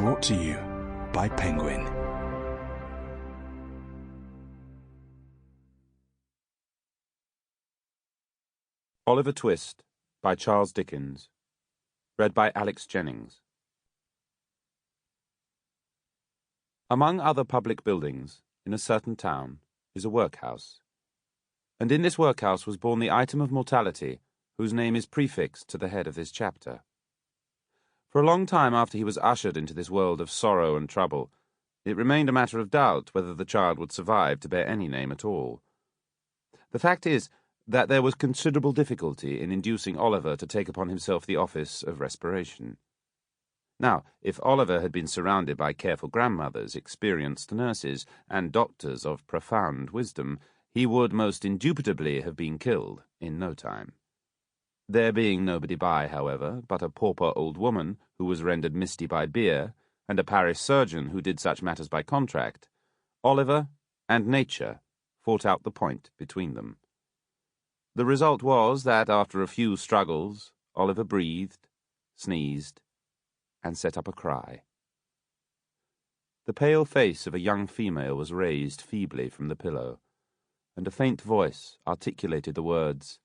Brought to you by Penguin. Oliver Twist by Charles Dickens. Read by Alex Jennings. Among other public buildings, in a certain town, is a workhouse. And in this workhouse was born the item of mortality whose name is prefixed to the head of this chapter. For a long time after he was ushered into this world of sorrow and trouble, it remained a matter of doubt whether the child would survive to bear any name at all. The fact is that there was considerable difficulty in inducing Oliver to take upon himself the office of respiration. Now, if Oliver had been surrounded by careful grandmothers, experienced nurses, and doctors of profound wisdom, he would most indubitably have been killed in no time. There being nobody by, however, but a pauper old woman who was rendered misty by beer, and a parish surgeon who did such matters by contract, Oliver and nature fought out the point between them. The result was that, after a few struggles, Oliver breathed, sneezed, and set up a cry. The pale face of a young female was raised feebly from the pillow, and a faint voice articulated the words,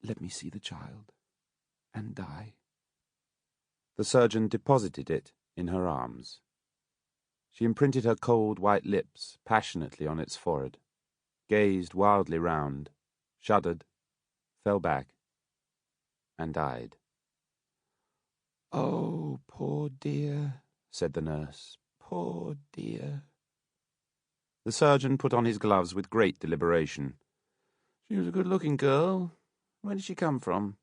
"Let me see the child, and die." The surgeon deposited it in her arms. She imprinted her cold white lips passionately on its forehead, gazed wildly round, shuddered, fell back, and died. "Oh, poor dear," said the nurse. "Poor dear." The surgeon put on his gloves with great deliberation. "She was a good-looking girl. Where did she come from?"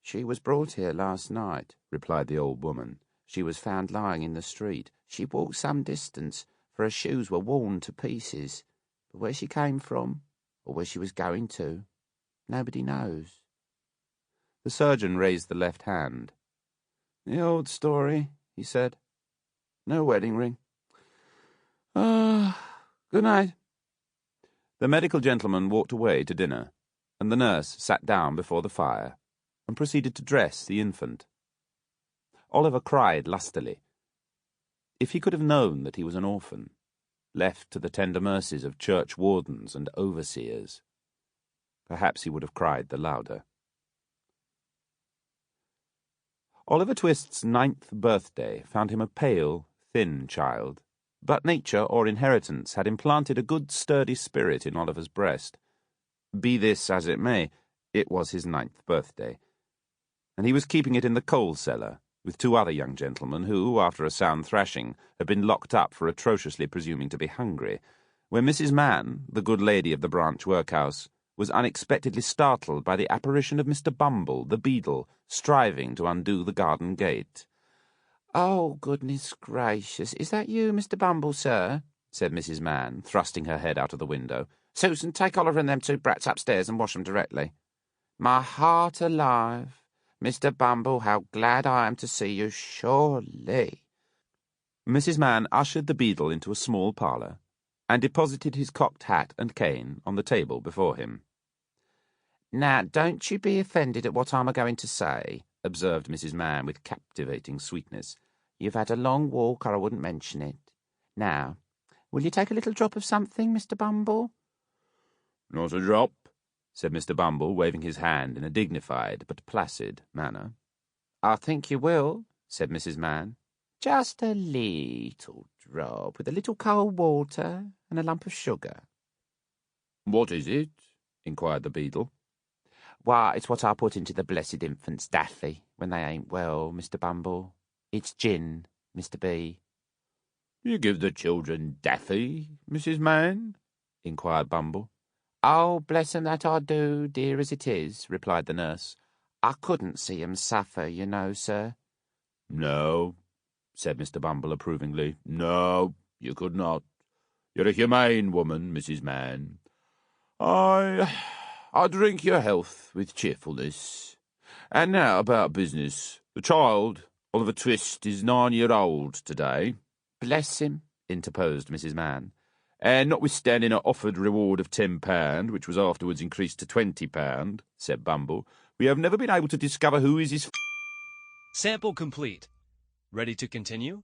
"She was brought here last night," replied the old woman. "She was found lying in the street. She walked some distance, for her shoes were worn to pieces. But where she came from, or where she was going to, nobody knows." The surgeon raised the left hand. "The old story," he said. "No wedding ring. Good night." The medical gentleman walked away to dinner, and the nurse sat down before the fire and proceeded to dress the infant. Oliver cried lustily. If he could have known that he was an orphan, left to the tender mercies of church wardens and overseers, perhaps he would have cried the louder. Oliver Twist's 9th birthday found him a pale, thin child, but nature or inheritance had implanted a good sturdy spirit in Oliver's breast. Be this as it may, it was his 9th birthday, and he was keeping it in the coal cellar with 2 other young gentlemen who, after a sound thrashing, had been locked up for atrociously presuming to be hungry, when Mrs. Mann, the good lady of the branch workhouse, was unexpectedly startled by the apparition of Mr. Bumble, the beadle, striving to undo the garden gate. "Oh, goodness gracious, is that you, Mr. Bumble, sir?" said Mrs. Mann, thrusting her head out of the window. "Susan, take Oliver and them 2 brats upstairs and wash them directly." "My heart alive! Mr. Bumble, how glad I am to see you, surely." Mrs. Mann ushered the beadle into a small parlour, and deposited his cocked hat and cane on the table before him. "Now, don't you be offended at what I'm a-going to say," observed Mrs. Mann with captivating sweetness. "You've had a long walk, or I wouldn't mention it. Now, will you take a little drop of something, Mr. Bumble?" "Not a drop," said Mr. Bumble, waving his hand in a dignified but placid manner. "I think you will," said Mrs. Mann. "Just a little drop, with a little cold water and a lump of sugar." "What is it?" inquired the beadle. "Why, it's what I put into the blessed infants' daffy when they ain't well, Mr. Bumble. It's gin, Mr. B." "You give the children daffy, Mrs. Mann?" inquired Bumble. "Oh, bless 'em, that I do, dear as it is," replied the nurse. "I couldn't see 'em suffer, you know, sir." "No," said Mr. Bumble approvingly. "No, you could not. You're a humane woman, Mrs. Mann. I drink your health with cheerfulness. And now about business. The child, Oliver Twist, is 9-year-old today." "Bless him," interposed Mrs. Mann. "And notwithstanding our offered reward of £10, which was afterwards increased to £20, said Bumble, "we have never been able to discover who is his Sample complete. Ready to continue?